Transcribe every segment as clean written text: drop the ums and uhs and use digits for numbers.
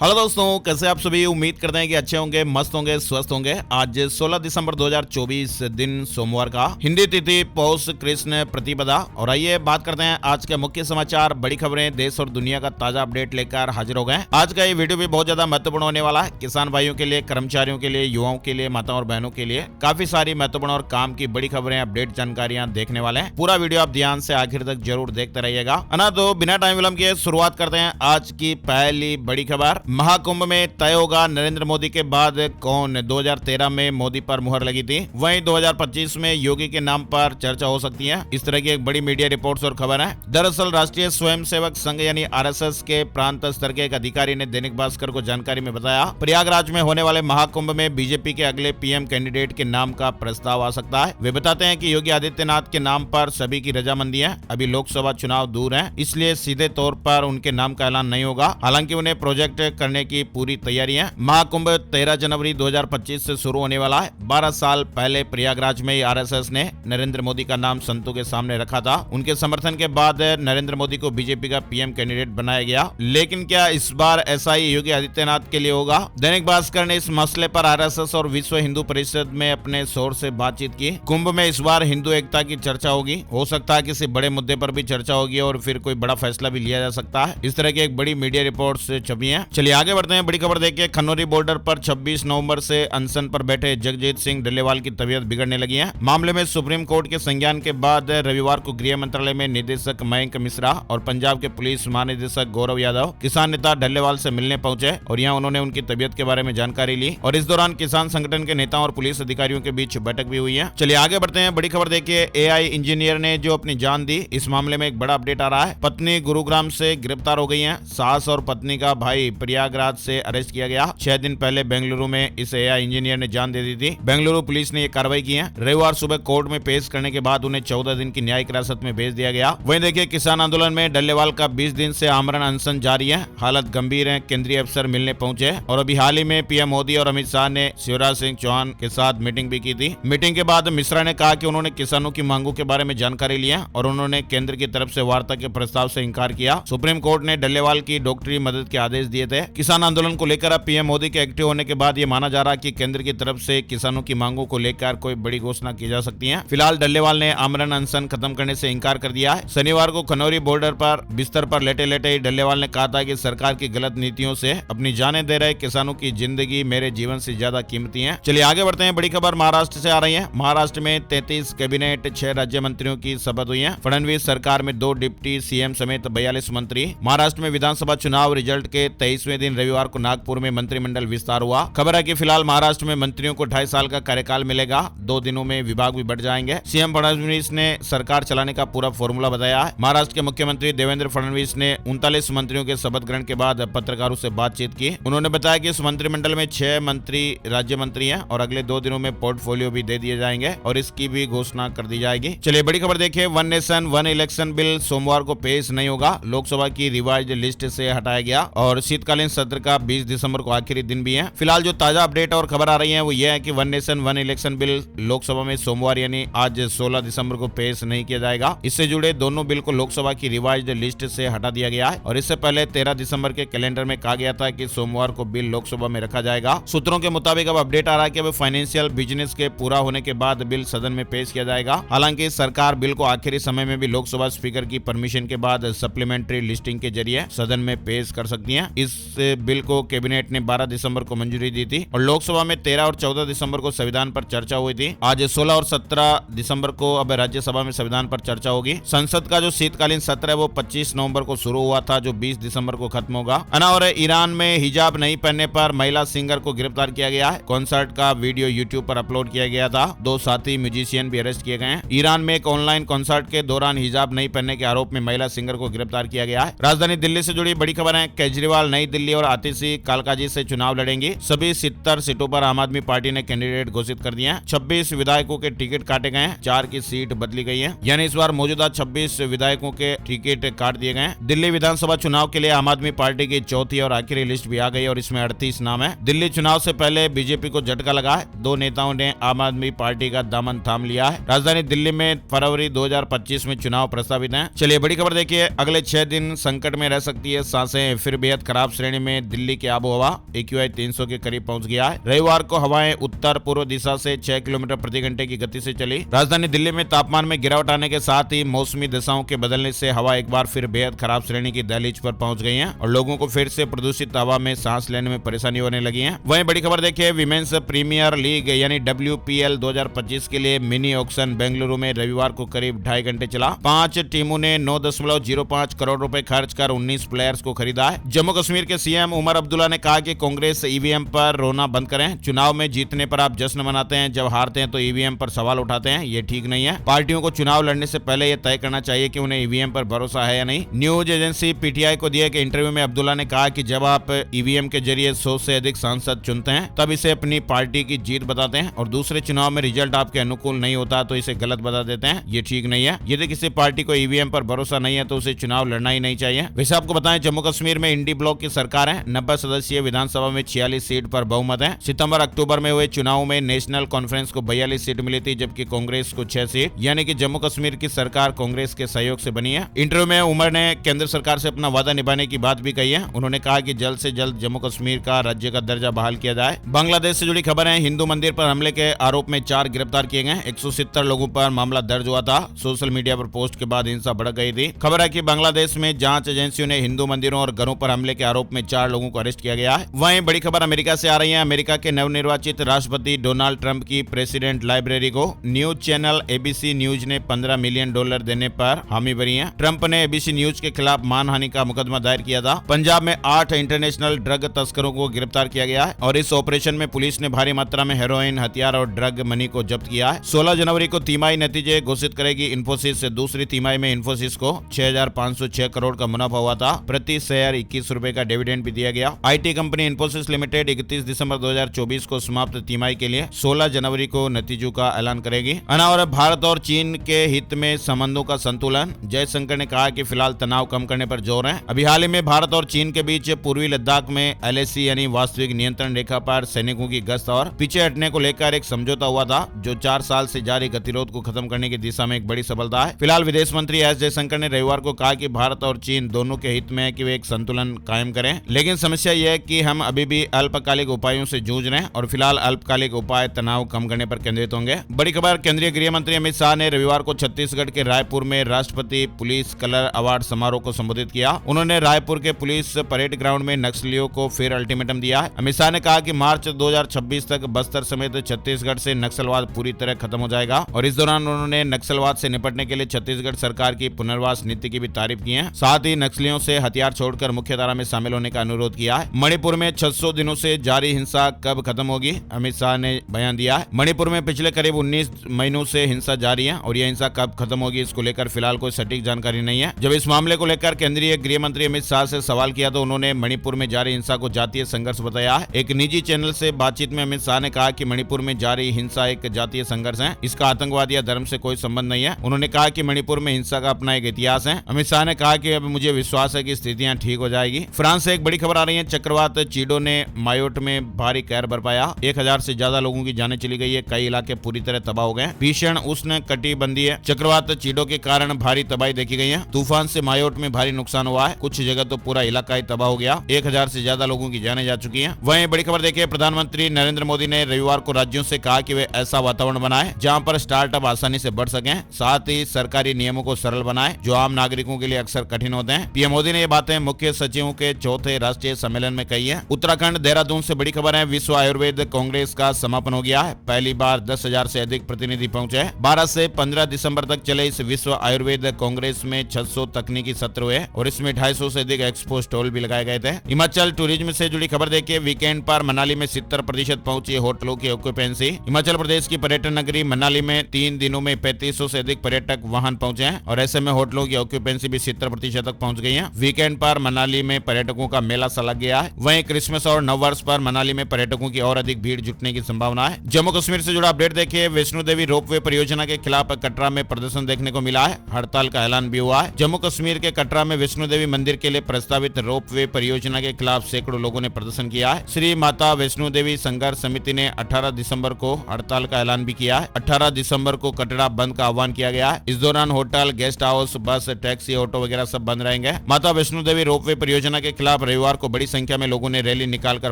Hello दोस्तों, कैसे आप सभी। उम्मीद करते हैं कि अच्छे होंगे, मस्त होंगे, स्वस्थ होंगे। आज 16 दिसंबर 2024 दिन सोमवार का, हिंदी तिथि पौष कृष्ण प्रतिपदा। और आइए बात करते हैं आज के मुख्य समाचार, बड़ी खबरें, देश और दुनिया का ताजा अपडेट लेकर हाजिर हो गए। आज का ये वीडियो भी बहुत ज्यादा महत्वपूर्ण होने वाला है। किसान भाइयों के लिए, कर्मचारियों के लिए, युवाओं के लिए, माताओं और बहनों के लिए काफी सारी महत्वपूर्ण और काम की बड़ी खबरें, अपडेट जानकारियां देखने वाले हैं। पूरा वीडियो आप ध्यान से आखिर तक जरूर देखते रहिएगा। है ना, तो बिना टाइम विलंब किए शुरुआत करते हैं आज की पहली बड़ी खबर। महाकुंभ में तय होगा नरेंद्र मोदी के बाद कौन। 2013 में मोदी पर मुहर लगी थी, वहीं 2025 में योगी के नाम पर चर्चा हो सकती है। इस तरह की एक बड़ी मीडिया रिपोर्ट्स और खबर है। दरअसल राष्ट्रीय स्वयंसेवक संघ यानी आरएसएस के प्रांत स्तर के एक अधिकारी ने दैनिक भास्कर को जानकारी में बताया, प्रयागराज में होने वाले महाकुंभ में बीजेपी के अगले पीएम कैंडिडेट के नाम का प्रस्ताव आ सकता है। वे बताते हैं कि योगी आदित्यनाथ के नाम पर सभी की रजामंदी है। अभी लोकसभा चुनाव दूर है, इसलिए सीधे तौर पर उनके नाम का ऐलान नहीं होगा। हालांकि उन्हें प्रोजेक्ट करने की पूरी तैयारी है। महाकुंभ 13 जनवरी 2025 से शुरू होने वाला है। 12 साल पहले प्रयागराज में आरएसएस ने नरेंद्र मोदी का नाम संतों के सामने रखा था। उनके समर्थन के बाद नरेंद्र मोदी को बीजेपी का पीएम कैंडिडेट बनाया गया। लेकिन क्या इस बार ऐसा ही योगी आदित्यनाथ के लिए होगा? दैनिक भास्कर ने इस मसले पर आरएसएस और विश्व हिंदू परिषद में अपने शोर से बातचीत की। कुंभ में इस बार हिंदू एकता की चर्चा होगी। हो सकता है किसी बड़े मुद्दे पर भी चर्चा होगी और फिर कोई बड़ा फैसला भी लिया जा सकता है। इस तरह की एक बड़ी मीडिया रिपोर्ट्स छपी है। चलिए आगे बढ़ते हैं। बड़ी खबर देखिए, खनौरी बॉर्डर पर 26 नवंबर से अनशन पर बैठे जगजीत सिंह डल्लेवाल की तबीयत बिगड़ने लगी है। मामले में सुप्रीम कोर्ट के संज्ञान के बाद रविवार को गृह मंत्रालय में निदेशक मयंक मिश्रा और पंजाब के पुलिस महानिदेशक गौरव यादव किसान नेता डल्लेवाल से मिलने पहुंचे और यहां उन्होंने उनकी तबीयत के बारे में जानकारी ली। और इस दौरान किसान संगठन के नेताओं और पुलिस अधिकारियों के बीच बैठक भी हुई है। चलिए आगे बढ़ते हैं। बड़ी खबर देखिए, एआई इंजीनियर ने जो अपनी जान दी, इस मामले में एक बड़ा अपडेट आ रहा है। पत्नी गुरुग्राम से गिरफ्तार हो गई है। सास और पत्नी का भाई प्रयागराज से अरेस्ट किया गया। 6 दिन पहले बेंगलुरु में इस एआई इंजीनियर ने जान दे दी थी। बेंगलुरु पुलिस ने यह कार्रवाई की है। रविवार सुबह कोर्ट में पेश करने के बाद उन्हें 14 दिन की न्यायिक हिरासत में भेज दिया गया। वहीं देखिए, किसान आंदोलन में डल्लेवाल का 20 दिन से आमरण अनशन जारी है। हालत गंभीर है। केंद्रीय अफसर मिलने पहुंचे और अभी हाल ही में पीएम मोदी और अमित शाह ने शिवराज सिंह चौहान के साथ मीटिंग भी की थी। मीटिंग के बाद मिश्रा ने कहा कि उन्होंने किसानों की मांगों के बारे में जानकारी ली है और उन्होंने केंद्र की तरफ से वार्ता के प्रस्ताव से इंकार किया। सुप्रीम कोर्ट ने डल्लेवाल की डॉक्टरी मदद के आदेश दिए थे। किसान आंदोलन को लेकर अब पीएम मोदी के एक्टिव होने के बाद ये माना जा रहा है कि केंद्र की तरफ से किसानों की मांगों को लेकर कोई बड़ी घोषणा की जा सकती है। फिलहाल डल्लेवाल ने आमरण अनशन खत्म करने से इंकार कर दिया है। शनिवार को खनौरी बॉर्डर पर बिस्तर पर लेटे लेटे ही डल्लेवाल ने कहा था कि सरकार की गलत नीतियों से अपनी जानें दे रहे किसानों की जिंदगी मेरे जीवन से ज्यादा कीमती है। चलिए आगे बढ़ते हैं। बड़ी खबर महाराष्ट्र से आ रही है। महाराष्ट्र में 33 कैबिनेट, 6 राज्य मंत्रियों की शपथ हुई है। फडणवीस सरकार में 2 डिप्टी सीएम समेत 42 मंत्री। महाराष्ट्र में विधानसभा चुनाव रिजल्ट के 23वें दिन रविवार को नागपुर में मंत्रिमंडल विस्तार हुआ। खबर है कि फिलहाल महाराष्ट्र में मंत्रियों को 2.5 साल का कार्यकाल मिलेगा। 2 दिनों में विभाग भी बढ़ जाएंगे। सीएम फडणवीस ने सरकार चलाने का पूरा फॉर्मूला बताया है। महाराष्ट्र के मुख्यमंत्री देवेंद्र फडणवीस ने 39 मंत्रियों के शपथ ग्रहण के बाद पत्रकारों से बातचीत की। उन्होंने बताया कि इस मंत्रिमंडल में 6 मंत्री राज्य मंत्री हैं और अगले 2 दिनों में पोर्टफोलियो भी दे दिए जाएंगे और इसकी भी घोषणा कर दी जाएगी। चलिए बड़ी खबर देखिए, one nation one election bill सोमवार को पेश नहीं होगा। लोकसभा की रिवाइज्ड लिस्ट से हटाया गया और शीतकालीन सत्र का 20 दिसंबर को आखिरी दिन भी है। फिलहाल जो ताजा अपडेट और खबर आ रही है वो ये है कि one nation one election bill Lok Sabha में सोमवार यानी आज 16 दिसंबर को पेश नहीं किया जाएगा। इससे जुड़े दोनों बिल को लोकसभा की रिवाइज्ड लिस्ट से हटा दिया गया है और इससे पहले 13 दिसंबर के कैलेंडर में कहा गया था कि सोमवार को बिल लोकसभा में रखा जाएगा। सूत्रों के मुताबिक अब अपडेट आ रहा है कि अब फाइनेंशियल बिजनेस के पूरा होने के बाद बिल सदन में पेश किया जाएगा। हालांकि सरकार बिल को आखिरी समय में भी लोकसभा स्पीकर की परमिशन के बाद सप्लीमेंट्री लिस्टिंग के जरिए सदन में पेश कर सकती है। इस बिल को कैबिनेट ने 12 दिसंबर को मंजूरी दी थी और लोकसभा में 13 और 14 दिसंबर को संविधान पर चर्चा हुई थी। आज 16 और 17 दिसंबर को अब राज्यसभा में संविधान पर चर्चा होगी। संसद का जो शीतकालीन सत्र है वो 25 नवंबर को शुरू हुआ था, जो 20 दिसंबर को खत्म होगा। और ईरान में हिजाब नहीं पहनने पर महिला सिंगर को गिरफ्तार किया गया है। कॉन्सर्ट का वीडियो यूट्यूब पर अपलोड किया गया था। 2 साथी म्यूजिशियन भी अरेस्ट किए गए हैं। ईरान में एक ऑनलाइन कॉन्सर्ट के दौरान हिजाब नहीं पहनने के आरोप में महिला सिंगर को गिरफ्तार किया गया है। राजधानी दिल्ली से जुड़ी बड़ी खबर है। केजरीवाल नई दिल्ली और आतिशी कालकाजी से चुनाव लड़ेंगे। सभी 70 सीटों पर आम आदमी पार्टी ने कैंडिडेट घोषित कर दिए हैं। 26 विधायकों के टिकट काटे गए हैं। 4 की सीट बदली गई है, यानी इस बार मौजूदा 26 विधायकों के टिकट काट दिए गए हैं। दिल्ली विधानसभा चुनाव के लिए आम आदमी पार्टी की चौथी और आखिरी लिस्ट भी आ गई और इसमें 38 नाम है। दिल्ली चुनाव से पहले बीजेपी को झटका लगा है। 2 नेताओं ने आम आदमी पार्टी का दामन थाम लिया है। राजधानी दिल्ली में फरवरी 2025 में चुनाव प्रस्तावित है। चलिए बड़ी खबर देखिए, अगले 6 दिन संकट में रह सकती है सांसें। फिर बेहद खराब श्रेणी श्रेणी में दिल्ली की आबोहवा AQI 300 के करीब पहुंच गया है। रविवार को हवाएं उत्तर पूर्व दिशा से 6 किलोमीटर प्रति घंटे की गति से चली। राजधानी दिल्ली में तापमान में गिरावट आने के साथ ही मौसमी दशाओं के बदलने से हवा एक बार फिर बेहद खराब श्रेणी की दहलीज पर पहुंच गई है और लोगों को फिर से प्रदूषित हवा में सांस लेने में परेशानी होने लगी है। वहीं बड़ी खबर देखिए, विमेन्स प्रीमियर लीग यानी WPL 2025 के लिए मिनी ऑक्शन बेंगलुरु में रविवार को करीब 2.5 घंटे चला। 5 टीमों ने 9.05 करोड़ रुपए खर्च कर 19 प्लेयर्स को खरीदा है। जम्मू कश्मीर के CM उमर अब्दुल्ला ने कहा कि कांग्रेस EVM पर रोना बंद करें। चुनाव में जीतने पर आप जश्न मनाते हैं, जब हारते हैं तो EVM पर सवाल उठाते हैं, ये ठीक नहीं है। पार्टियों को चुनाव लड़ने से पहले यह तय करना चाहिए कि उन्हें EVM पर भरोसा है या नहीं। न्यूज एजेंसी PTI को दिए गए इंटरव्यू में अब्दुल्ला ने कहा कि जब आप EVM के जरिए 100 से अधिक सांसद चुनते हैं तब इसे अपनी पार्टी की जीत बताते हैं और दूसरे चुनाव में रिजल्ट आपके अनुकूल नहीं होता तो इसे गलत बता देते हैं, ये ठीक नहीं है। यदि किसी पार्टी को EVM पर भरोसा नहीं है तो उसे चुनाव लड़ना ही नहीं चाहिए। वैसे आपको बताएं, जम्मू कश्मीर में इंडी ब्लॉक की सरकार है। 90 सदस्यीय विधानसभा में 46 सीट पर बहुमत है। सितंबर अक्टूबर में हुए चुनाव में नेशनल कॉन्फ्रेंस को 42 सीट मिली थी, जबकि कांग्रेस को 6 सीट, यानी कि जम्मू कश्मीर की सरकार कांग्रेस के सहयोग से बनी है। इंटरव्यू में उमर ने केंद्र सरकार से अपना वादा निभाने की बात भी कही है। उन्होंने कहा कि जल्द से जल्द जम्मू कश्मीर का राज्य का दर्जा बहाल किया जाए। बांग्लादेश से जुड़ी खबर है, हिंदू मंदिर पर हमले के आरोप में 4 गिरफ्तार किए गए। 170 लोगों पर मामला दर्ज हुआ था। सोशल मीडिया पर पोस्ट के बाद हिंसा भड़क गई थी। खबर है कि बांग्लादेश में जांच एजेंसियों ने हिंदू मंदिरों और घरों पर हमले के आरोप में 4 लोगों को अरेस्ट किया गया है। वहीं बड़ी खबर अमेरिका से आ रही है। अमेरिका के नवनिर्वाचित राष्ट्रपति डोनाल्ड ट्रंप की प्रेसिडेंट लाइब्रेरी को न्यूज चैनल ABC न्यूज ने $15 मिलियन देने पर हामी भरी है। ट्रंप ने ABC न्यूज के खिलाफ मानहानि का मुकदमा दायर किया था। पंजाब में 8 इंटरनेशनल ड्रग तस्करों को गिरफ्तार किया गया है और इस ऑपरेशन में पुलिस ने भारी मात्रा में हेरोइन, हथियार और ड्रग मनी को जब्त किया है। 16 जनवरी को तिमाही नतीजे घोषित करेगी इन्फोसिस। दूसरी तिमाही में इन्फोसिस को 6,506 करोड़ का मुनाफा हुआ था। प्रति शेयर 21 रुपए का डिविडेंड भी दिया गया। IT कंपनी इन्फोसिस लिमिटेड 31 दिसंबर 2024 को समाप्त तिमाही के लिए 16 जनवरी को नतीजों का ऐलान करेगी। और भारत और चीन के हित में संबंधों का संतुलन, जयशंकर ने कहा कि फिलहाल तनाव कम करने पर जोर है। अभी हाल ही में भारत और चीन के बीच पूर्वी लद्दाख में LAC यानी वास्तविक नियंत्रण रेखा पर सैनिकों की गश्त और पीछे हटने को लेकर एक समझौता हुआ था, जो 4 साल से जारी गतिरोध को खत्म करने की दिशा में एक बड़ी सफलता है। फिलहाल विदेश मंत्री S जयशंकर ने रविवार को कहा कि भारत और चीन दोनों के हित में है कि वे एक संतुलन कायम करें, लेकिन समस्या यह है कि हम अभी भी अल्पकालिक उपायों से जूझ रहे हैं और फिलहाल अल्पकालिक उपाय तनाव कम करने पर केंद्रित होंगे। बड़ी खबर, केंद्रीय गृह मंत्री अमित शाह ने रविवार को छत्तीसगढ़ के रायपुर में राष्ट्रपति पुलिस कलर अवार्ड समारोह को संबोधित किया। उन्होंने रायपुर के पुलिस परेड ग्राउंड में नक्सलियों को फिर अल्टीमेटम दिया है। अमित शाह ने कहा कि मार्च 2026 तक बस्तर समेत छत्तीसगढ़ से नक्सलवाद पूरी तरह खत्म हो जाएगा और इस दौरान उन्होंने नक्सलवाद से निपटने के लिए छत्तीसगढ़ सरकार की पुनर्वास नीति की भी तारीफ की है। साथ ही नक्सलियों से हथियार छोड़कर मुख्यधारा में शामिल होने का अनुरोध किया है। मणिपुर में 600 दिनों से जारी हिंसा कब खत्म होगी, अमित शाह ने बयान दिया है। मणिपुर में पिछले करीब 19 महीनों से हिंसा जारी है और यह हिंसा कब खत्म होगी इसको लेकर फिलहाल कोई सटीक जानकारी नहीं है। जब इस मामले को लेकर केंद्रीय गृह मंत्री अमित शाह से सवाल किया तो उन्होंने मणिपुर में जारी हिंसा को जातीय संघर्ष बताया। एक निजी चैनल से बातचीत में अमित शाह ने कहा कि मणिपुर में जारी हिंसा एक जातीय संघर्ष है, इसका आतंकवाद या धर्म से कोई संबंध नहीं है। उन्होंने कहा कि मणिपुर में हिंसा का अपना एक इतिहास है। अमित शाह ने कहा कि अब मुझे विश्वास है कि स्थितियां ठीक हो जाएगी। फ्रांस से एक बड़ी खबर आ रही है। चक्रवात चीडो ने मायोट में भारी कहर बरपाया। 1000 से ज्यादा लोगों की जानें चली गई है। कई इलाके पूरी तरह तबाह हो गए। भीषण उष्ण कटिबंधीय चक्रवात चीडो के कारण भारी तबाही देखी गई है। तूफान से मायोट में भारी नुकसान हुआ है। कुछ जगह तो पूरा इलाका ही तबाह हो गया। 1000 से ज्यादा लोगों की जानें जा चुकी हैं। वहीं बड़ी खबर देखिए, प्रधानमंत्री नरेंद्र मोदी ने रविवार को राज्यों से कहा कि वे ऐसा वातावरण बनाएं जहां पर स्टार्टअप आसानी से बढ़ सकें, साथ ही सरकारी नियमों को सरल बनाएं जो आम नागरिकों के लिए अक्सर कठिन होते हैं। पीएम मोदी ने ये बातें मुख्य सचिवों के 4थे राष्ट्रीय सम्मेलन में कही है। उत्तराखंड देहरादून से बड़ी खबर है। विश्व आयुर्वेद कांग्रेस का समापन हो गया है। पहली बार 10,000 से अधिक प्रतिनिधि पहुंचे। 12 से 15 दिसंबर तक चले इस विश्व आयुर्वेद कांग्रेस में 600 तकनीकी सत्र हुए और इसमें 250 से अधिक एक्सपो स्टॉल भी लगाए गए थे। हिमाचल टूरिज्म से जुड़ी खबर देखिए, वीकेंड पर मनाली में 70% पहुंची होटलों की ऑक्यूपेंसी। हिमाचल प्रदेश की पर्यटन नगरी मनाली में 3 दिनों में 3500 से अधिक पर्यटक वाहन पहुंचे हैं और ऐसे में होटलों की ऑक्यूपेंसी भी 70% तक पहुंच गई है। वीकेंड पर मनाली में पर्यटकों का मेला सा लग गया है। वहीं क्रिसमस और नववर्ष पर मनाली में पर्यटकों की और अधिक भीड़ जुटने की संभावना है। जम्मू कश्मीर से जुड़ा अपडेट देखिए, वैष्णो देवी रोपवे परियोजना के खिलाफ कटरा में प्रदर्शन देखने को मिला है। हड़ताल का ऐलान भी हुआ है। जम्मू कश्मीर के कटरा में वैष्णो देवी मंदिर के लिए प्रस्तावित रोपवे परियोजना के खिलाफ सैकड़ों लोगों ने प्रदर्शन किया है। श्री माता वैष्णो देवी संघर्ष समिति ने 18 दिसंबर को हड़ताल का ऐलान भी किया है। 18 दिसंबर को कटरा बंद का आह्वान किया गया है। इस दौरान होटल, गेस्ट हाउस, बस, टैक्सी, ऑटो वगैरह सब बंद रहेंगे। माता वैष्णो देवी रोपवे परियोजना के खिलाफ खिलाफ रविवार को बड़ी संख्या में लोगों ने रैली निकालकर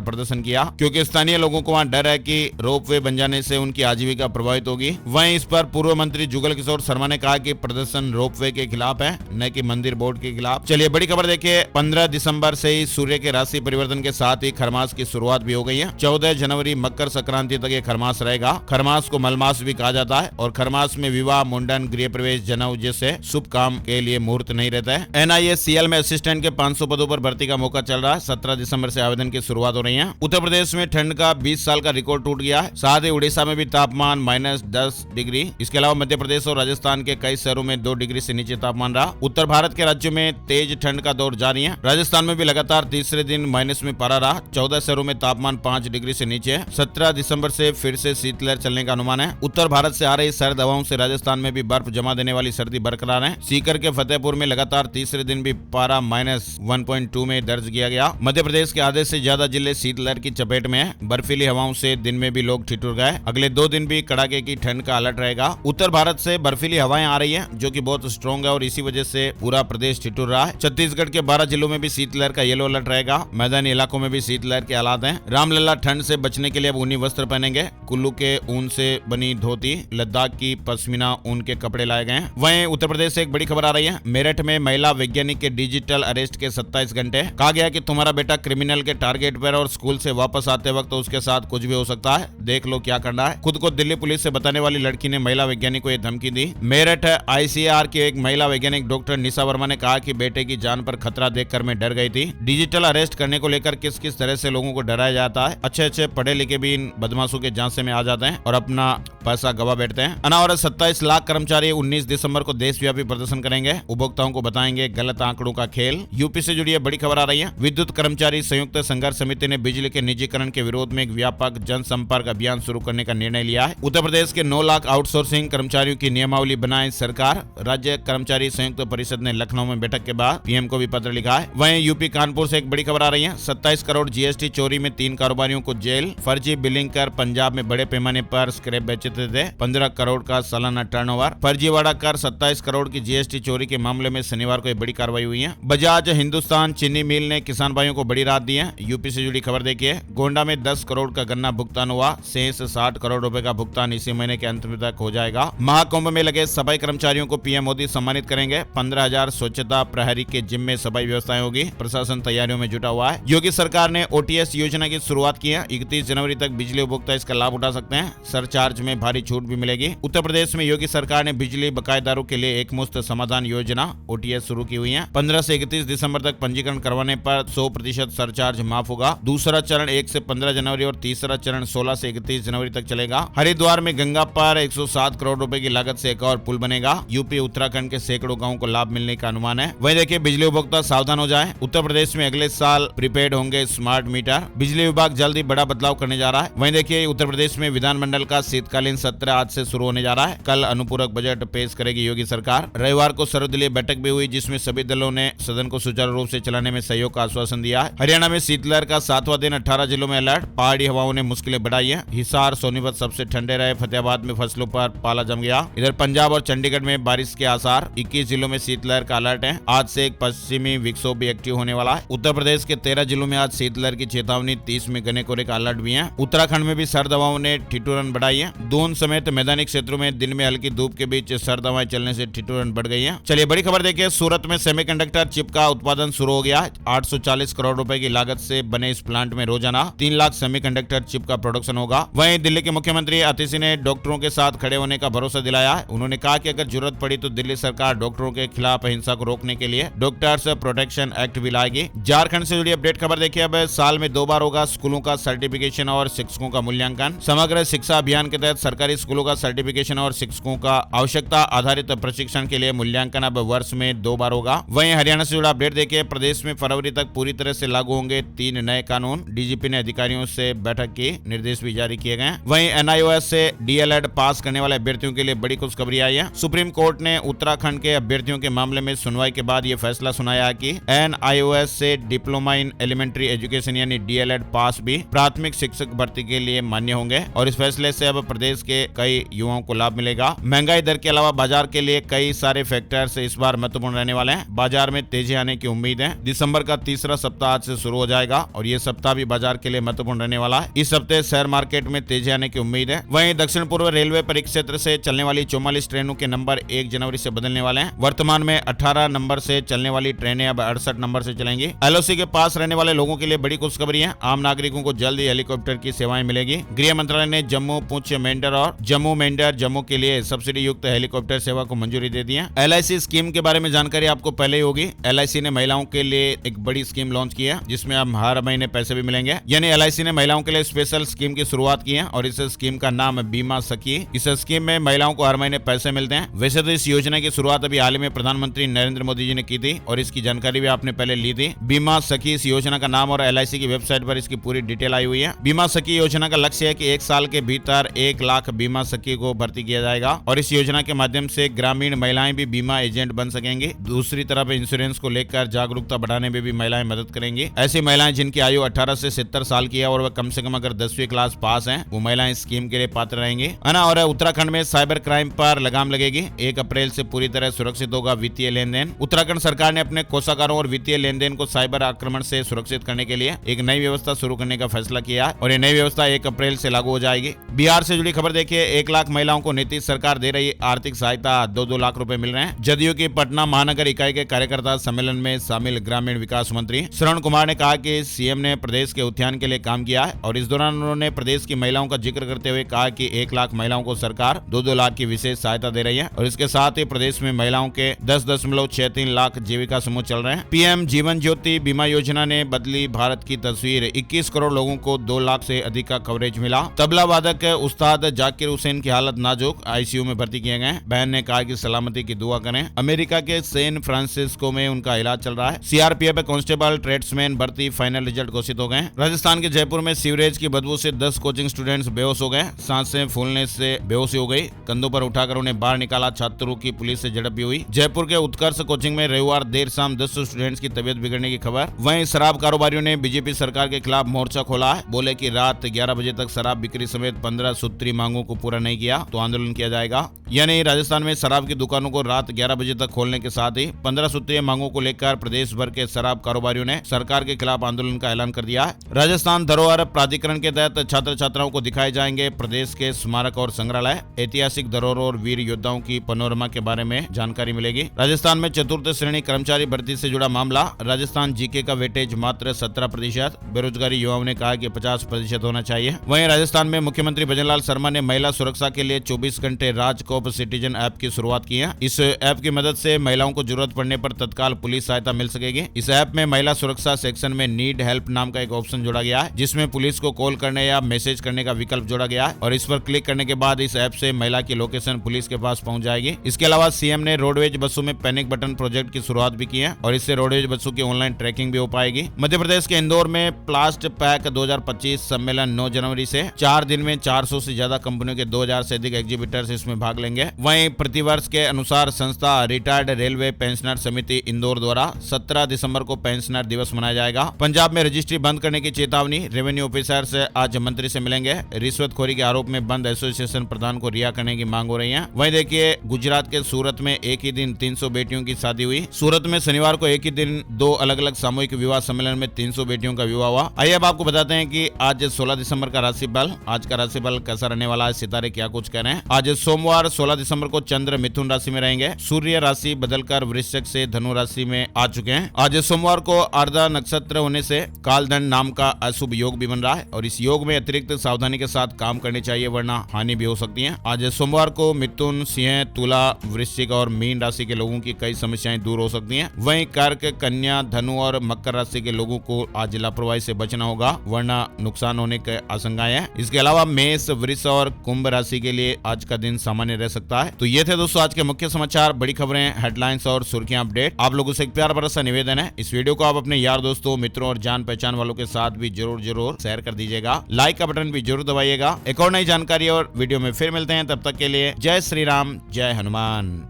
प्रदर्शन किया, क्योंकि स्थानीय लोगों को वहां डर है कि रोपवे बन जाने से उनकी आजीविका प्रभावित होगी। वहीं इस पर पूर्व मंत्री जुगल किशोर शर्मा ने कहा कि प्रदर्शन रोपवे के खिलाफ है, न कि मंदिर बोर्ड के खिलाफ। चलिए बड़ी खबर देखिए, 15 दिसंबर से ही सूर्य के राशि परिवर्तन के साथ ही खरमास की शुरुआत भी हो गई है। 14 जनवरी मकर संक्रांति तक ये खरमास रहेगा। खरमास को मलमास भी कहा जाता है और खरमास में विवाह, मुंडन, गृह प्रवेश, जनेऊ जैसे शुभ काम के लिए मुहूर्त नहीं रहता है। NISCL में असिस्टेंट के 500 पदों पर भर्ती का मौका चल रहा है। 17 दिसंबर से आवेदन की शुरुआत हो रही है। उत्तर प्रदेश में ठंड का 20 साल का रिकॉर्ड टूट गया है। साथ ही उड़ीसा में भी तापमान -10 डिग्री। इसके अलावा मध्य प्रदेश और राजस्थान के कई शहरों में 2 डिग्री से नीचे तापमान रहा। उत्तर भारत के राज्यों में तेज ठंड का दौर जारी है। राजस्थान में भी लगातार तीसरे दिन माइनस में पारा रहा। 14 शहरों में तापमान 5 डिग्री से नीचे है। 17 दिसंबर से फिर से शीतलहर चलने का अनुमान है। उत्तर भारत से आ रही सर्द हवाओं से राजस्थान में भी बर्फ जमा देने वाली सर्दी बरकरार है। सीकर के फतेहपुर में लगातार तीसरे दिन भी पारा -1.2 में दर्ज किया गया। मध्य प्रदेश के आधे से ज्यादा जिले शीतलहर की चपेट में है। बर्फीली हवाओं से दिन में भी लोग ठिठुर गए। अगले 2 दिन भी कड़ाके की ठंड का अलर्ट रहेगा। उत्तर भारत से बर्फीली हवाएं आ रही है, जो कि बहुत स्ट्रॉन्ग है और इसी वजह से पूरा प्रदेश ठिठुर रहा है। छत्तीसगढ़ के 12 जिलों में भी शीतलहर का येलो अलर्ट रहेगा। मैदानी इलाकों में भी शीतलहर के हालात हैं। रामलला ठंड से बचने के लिए अब ऊनी वस्त्र पहनेंगे। कुल्लू के ऊन से बनी धोती, लद्दाख की पश्मीना ऊन के कपड़े लाए गए हैं। वहीं उत्तर प्रदेश से एक बड़ी खबर आ रही है। मेरठ में महिला वैज्ञानिक के डिजिटल अरेस्ट के 27 घंटे। कहा गया कि तुम्हारा बेटा क्रिमिनल के टारगेट पर और स्कूल से वापस आते वक्त उसके साथ कुछ भी हो सकता है, देख लो क्या करना है। खुद को दिल्ली पुलिस से बताने वाली लड़की ने महिला वैज्ञानिक को यह धमकी दी। मेरठ ICAR की एक महिला वैज्ञानिक डॉक्टर निशा वर्मा ने कहा कि बेटे की जान पर खतरा देखकर मैं डर गई थी। डिजिटल अरेस्ट करने को लेकर किस किस तरह से लोगों को डराया जाता है। अच्छे पढ़े लिखे भी इन बदमाशों के झांसे में आ जाते हैं और अपना पैसा गवा बैठते हैं। अनावरत 27 लाख कर्मचारी 19 दिसंबर को देशव्यापी प्रदर्शन करेंगे। उपभोक्ताओं को बताएंगे गलत आंकड़ों का खेल। यूपी से जुड़ी बड़ी खबर आ रही है। विद्युत कर्मचारी संयुक्त संघर्ष समिति ने बिजली के निजीकरण के विरोध में एक व्यापक जनसंपर्क अभियान शुरू करने का निर्णय लिया है। उत्तर प्रदेश के 9 लाख आउटसोर्सिंग कर्मचारियों की नियमावली बनाए सरकार। राज्य कर्मचारी संयुक्त परिषद ने लखनऊ में बैठक के बाद PM को भी पत्र लिखा है। वहीं यूपी कानपुर से एक बड़ी खबर आ रही है। 27 करोड़ GST चोरी में 3 कारोबारियों को जेल। फर्जी बिलिंग कर पंजाब में बड़े पैमाने पर स्क्रैप बेचते थे। 15 करोड़ का सालाना टर्नओवर। फर्जीवाड़ा कर 27 करोड़ की GST चोरी के मामले में शनिवार को एक बड़ी कार्रवाई हुई है। बजाज हिंदुस्तान चीनी मिल ने किसान भाइयों को बड़ी राहत दी है। यूपी से जुड़ी खबर देखिए। गोंडा में 10 करोड़ का गन्ना भुगतान हुआ। शेष 60 करोड़ रुपए का भुगतान इसी महीने के अंत तक हो जाएगा। महाकुंभ में लगे सफाई कर्मचारियों को PM मोदी सम्मानित करेंगे। 15,000 स्वच्छता प्रहरी के जिम में सफाई व्यवस्थाएं होगी। प्रशासन तैयारियों में जुटा हुआ है। योगी सरकार ने OTS योजना की शुरुआत की है। 31 जनवरी तक बिजली उपभोक्ता इसका लाभ उठा सकते हैं। सरचार्ज में भारी छूट भी मिलेगी। उत्तर प्रदेश में योगी सरकार ने बिजली बकायेदारों के लिए एक मुफ्त समाधान योजना OTS शुरू की हुई है। 15 से 31 दिसंबर तक पंजीकरण करवाने पर 100% सरचार्ज माफ होगा। दूसरा चरण 1 से 15 जनवरी और तीसरा चरण 16 से 31 जनवरी तक चलेगा। हरिद्वार में गंगा पर 107 करोड़ रुपए की लागत से एक और पुल बनेगा। यूपी उत्तराखंड के सैकड़ों गाँव को लाभ मिलने का अनुमान है। वहीं देखिए बिजली उपभोक्ता सावधान हो जाए। उत्तर प्रदेश में अगले साल प्रीपेड होंगे स्मार्ट मीटर। बिजली विभाग जल्द ही बड़ा बदलाव करने जा रहा है। वहीं देखिए उत्तर प्रदेश में विधानमंडल का शीतकालीन सत्र आज से शुरू होने जा रहा है। कल अनुपूरक बजट पेश करेगी योगी सरकार। रविवार को सर्वदलीय बैठक भी हुई, जिसमें सभी दलों ने सदन को सुचारू रूप से चलाने में सहयोग का आश्वासन दिया है। हरियाणा में शीतलहर का 7वां दिन 18 जिलों में अलर्ट। पहाड़ी हवाओं ने मुश्किलें बढ़ाई है। हिसार सोनीपत सबसे ठंडे रहे। फतेहाबाद में फसलों पर पाला जम गया। इधर पंजाब और चंडीगढ़ में बारिश के आसार। 21 जिलों में शीतलहर का अलर्ट है। आज से एक पश्चिमी विक्षोभ भी एक्टिव होने वाला है। उत्तर प्रदेश के 13 जिलों में आज शीतलहर की चेतावनी। 30 में घने कोहरे का अलर्ट भी है। उत्तराखंड में भी सर्द हवाओं ने ठिठुरन बढ़ाई है। दून समेत मैदानी क्षेत्रों में दिन में हल्की धूप के बीच सर्द हवाएं चलने से ठिठुरन बढ़ गई है। चलिए बड़ी खबर देखिए। सूरत में सेमीकंडक्टर चिप का उत्पादन शुरू हो गया है। 840 करोड़ रुपए की लागत से बने इस प्लांट में रोजाना 3 लाख सेमीकंडक्टर चिप का प्रोडक्शन होगा। वहीं दिल्ली के मुख्यमंत्री आतिशी ने डॉक्टरों के साथ खड़े होने का भरोसा दिलाया है। उन्होंने कहा कि अगर जरूरत पड़ी तो दिल्ली सरकार डॉक्टरों के खिलाफ हिंसा को रोकने के लिए डॉक्टर्स प्रोटेक्शन एक्ट भी लाएगी। झारखंड से जुड़ी अपडेट खबर देखिए। अब साल में 2 बार होगा स्कूलों का सर्टिफिकेशन और शिक्षकों का मूल्यांकन। समग्र शिक्षा अभियान के तहत सरकारी स्कूलों का सर्टिफिकेशन और शिक्षकों का आवश्यकता आधारित प्रशिक्षण के लिए मूल्यांकन अब वर्ष में 2 बार होगा। वहीं हरियाणा से जुड़ा अपडेट देखिए। प्रदेश में फरवरी तक पूरी तरह से लागू होंगे 3 नए कानून। DGP ने अधिकारियों से बैठक की, निर्देश भी जारी किए गए। वहीं NIOS से DLED पास करने वाले अभ्यर्थियों के लिए बड़ी खुशखबरी आई है। सुप्रीम कोर्ट ने उत्तराखंड के अभ्यर्थियों के मामले में सुनवाई के बाद यह फैसला सुनाया कि NIOS से डिप्लोमा इन एलिमेंट्री एजुकेशन यानी DLED पास भी प्राथमिक शिक्षक भर्ती के लिए मान्य होंगे और इस फैसले से अब प्रदेश के कई युवाओं को लाभ मिलेगा। महंगाई दर के अलावा बाजार के लिए कई सारे फैक्टर्स इस बार महत्वपूर्ण रहने वाले हैं। बाजार में तेजी आने की उम्मीद है। दिसंबर का तीसरा सप्ताह आज से शुरू हो जाएगा और ये सप्ताह भी बाजार के लिए महत्वपूर्ण रहने वाला है। इस हफ्ते शेयर मार्केट में तेजी आने की उम्मीद है। वहीं दक्षिण पूर्व रेलवे परिक्षेत्र से चलने वाली 44 ट्रेनों के नंबर 1 जनवरी से बदलने वाले हैं। वर्तमान में 18 नंबर से चलने वाली ट्रेनें अब 68 नंबर से चलेंगी। एलओसी के पास रहने वाले लोगों के लिए बड़ी खुशखबरी है। आम नागरिकों को जल्द ही हेलीकॉप्टर की सेवाएं मिलेगी। गृह मंत्रालय ने जम्मू, पुंछ, मेंढर और जम्मू के लिए सब्सिडी युक्त हेलीकॉप्टर सेवा को मंजूरी दे दी है। LIC स्कीम के बारे में जानकारी आपको पहले ही होगी। LIC ने महिलाओं के लिए एक बड़ी स्कीम लॉन्च की है जिसमें अब हर महीने पैसे भी मिलेंगे। यानी LIC ने महिलाओं के लिए स्पेशल स्कीम की शुरुआत की है और इस स्कीम का नाम बीमा सखी। इस स्कीम में महिलाओं को हर महीने पैसे मिलते हैं। वैसे तो इस योजना की शुरुआत अभी हाल ही में प्रधानमंत्री नरेंद्र मोदी जी ने की थी और इसकी जानकारी भी आपने पहले ली थी। बीमा सखी इस योजना का नाम और LIC की वेबसाइट पर इसकी पूरी डिटेल आई हुई है। बीमा सखी योजना का लक्ष्य है कि 1 साल के भीतर 1 लाख बीमा सखी को भर्ती किया जाएगा और इस योजना के माध्यम से ग्रामीण महिलाएं भी बीमा एजेंट बन सकेंगी। दूसरी तरफ इंश्योरेंस को लेकर जागरूकता बढ़ाने में भी महिलाएं मदद करेंगी। ऐसी महिलाएं जिनकी आयु 18 से 70 साल की है और वह कम से कम अगर 10वीं क्लास पास हैं, वो महिलाएं स्कीम के लिए पात्र रहेंगी, है ना। और उत्तराखंड में साइबर क्राइम पर लगाम लगेगी। 1 अप्रैल से पूरी तरह सुरक्षित होगा वित्तीय लेन देन। उत्तराखंड सरकार ने अपने कोषागारों और वित्तीय लेन देन को साइबर आक्रमण से सुरक्षित करने के लिए एक नई व्यवस्था शुरू करने का फैसला किया है और ये नई व्यवस्था 1 अप्रैल से लागू हो जाएगी। बिहार से जुड़ी खबर देखिए। 1 लाख महिलाओं को नीतीश सरकार दे रही आर्थिक सहायता, 2-2 लाख रुपए मिल रहे हैं। जदयू की पटना महानगर इकाई के कार्यकर्ता सम्मेलन में शामिल ग्रामीण विकास मंत्री श्रवण कुमार ने कहा कि सीएम ने प्रदेश के उत्थान के लिए काम किया है और इस दौरान उन्होंने प्रदेश की महिलाओं का जिक्र करते हुए कहा कि 1 लाख महिलाओं को सरकार 2-2 लाख की विशेष सहायता दे रही है और इसके साथ ही प्रदेश में महिलाओं के 10.63 लाख जीविका समूह चल रहे हैं। पीएम जीवन ज्योति बीमा योजना ने बदली भारत की तस्वीर। 21 करोड़ लोगों को 2 लाख से अधिक का कवरेज मिला। तबला वादक उस्ताद जाकिर हुसैन की हालत नाजुक, ICU में भर्ती किए गए। बहन ने कहा कि सलामती की दुआ करें। अमेरिका के सैन फ्रांसिस्को में उनका इलाज चल रहा है। CRPF कांस्टेबल ट्रेड्समैन भर्ती फाइनल रिजल्ट घोषित हो गए। राजस्थान के जयपुर में सीवरेज की बदबू से 10 कोचिंग स्टूडेंट्स बेहोश हो गए। सांसें फूलने से बेहोशी हो गई। कंधों पर उठाकर उन्हें बाहर निकाला। छात्रों की पुलिस से झड़प भी हुई। जयपुर के उत्कर्ष कोचिंग में रविवार देर शाम 10 स्टूडेंट्स की तबीयत बिगड़ने की खबर। वहीं शराब कारोबारियों ने बीजेपी सरकार के खिलाफ मोर्चा खोला है। बोले कि रात 11 बजे तक शराब बिक्री समेत 15 सूत्री मांगों को पूरा नहीं किया तो आंदोलन किया जाएगा। यानी राजस्थान में शराब की दुकानों को रात 11 बजे तक खोलने के साथ ही 15 सूत्रीय मांगों को लेकर प्रदेश भर के शराब कारोबारियों ने सरकार के खिलाफ आंदोलन का ऐलान कर दिया है। राजस्थान धरोहर प्राधिकरण के तहत छात्र छात्राओं को दिखाए जाएंगे प्रदेश के स्मारक और संग्रहालय। ऐतिहासिक धरोहरों और वीर योद्धाओं की पैनोरमा के बारे में जानकारी मिलेगी। राजस्थान में 4th श्रेणी कर्मचारी भर्ती से जुड़ा मामला। राजस्थान जीके का वेटेज मात्र 17%। बेरोजगारी युवाओं ने कहा कि 50% होना चाहिए। वहीं राजस्थान में मुख्यमंत्री भजनलाल शर्मा ने महिला सुरक्षा के लिए 24 घंटे राजकोप सिटीजन ऐप की शुरुआत की है। इस ऐप की मदद से महिलाओं को जरूरत पड़ने पर तत्काल पुलिस सहायता मिल सकेगी। इस ऐप में महिला सुरक्षा सेक्शन में नीड हेल्प नाम का एक ऑप्शन जोड़ा गया है जिसमें पुलिस को कॉल करने या मैसेज करने का विकल्प जोड़ा गया है और इस पर क्लिक करने के बाद इस ऐप से महिला की लोकेशन पुलिस के पास पहुंच जाएगी। इसके अलावा सीएम ने रोडवेज बसों में पैनिक बटन प्रोजेक्ट की शुरुआत भी की है और इससे रोडवेज बसों की ऑनलाइन ट्रैकिंग भी हो पाएगी। मध्य प्रदेश के इंदौर में प्लास्ट पैक 2025 सम्मेलन 9 जनवरी से 4 दिन में 400 से ज्यादा कंपनियों के 2000 से अधिक एग्जीबिटर्स इसमें भाग लेंगे। वहीं प्रतिवर्ष के अनुसार संस्था रिटायर्ड रेलवे पेंशनर समिति इंदौर द्वारा 17 दिसंबर को पेंशनर दिवस मनाया जाएगा। पंजाब में रजिस्ट्री बंद करने की चेतावनी। रेवेन्यू ऑफिसर से आज मंत्री से मिलेंगे। रिश्वतखोरी के आरोप में बंद एसोसिएशन प्रधान को रिहा करने की मांग हो रही है। वहीं देखिए गुजरात के सूरत में एक ही दिन 300 बेटियों की शादी हुई। सूरत में शनिवार को एक ही दिन 2 अलग अलग सामूहिक विवाह सम्मेलन में 300 बेटियों का विवाह हुआ। आइए अब आपको बताते हैं कि आज 16 दिसंबर का राशि बल। आज का राशि बल कैसा रहने वाला है, सितारे क्या कुछ कह रहे हैं। आज सोमवार 16 दिसंबर को चंद्र मिथुन राशि में रहेंगे। सूर्य राशि बदलकर वृश्चिक से धनु राशि में आ चुके हैं। आज सोमवार को आर्द्रा नक्षत्र होने से कालदंड नाम का अशुभ योग भी बन रहा है और इस योग में अतिरिक्त सावधानी के साथ काम करनी चाहिए वरना हानि भी हो सकती है। आज सोमवार को मिथुन, सिंह, तुला, वृश्चिक और मीन राशि के लोगों की कई समस्याएं दूर हो सकती हैं। वहीं कर्क, कन्या, धनु और मकर राशि के लोगों को आज लापरवाही से बचना होगा वरना नुकसान होने की आशंकाएं हैं। इसके अलावा मेष, वृष और कुंभ राशि के लिए आज का दिन सामान्य रह सकता है। तो ये थे दोस्तों आज के मुख्य समाचार, बड़ी खबरें, हेडलाइंस और सुर्खियां अपडेट। आप लोगों से एक प्यार भरा सा निवेदन है, इस वीडियो को आप अपने यार दोस्तों, मित्रों और जान पहचान वालों के साथ भी जरूर शेयर कर दीजिएगा। लाइक का बटन भी जरूर दबाइएगा। एक और नई जानकारी और वीडियो में फिर मिलते हैं, तब तक के लिए जय श्री राम, जय हनुमान।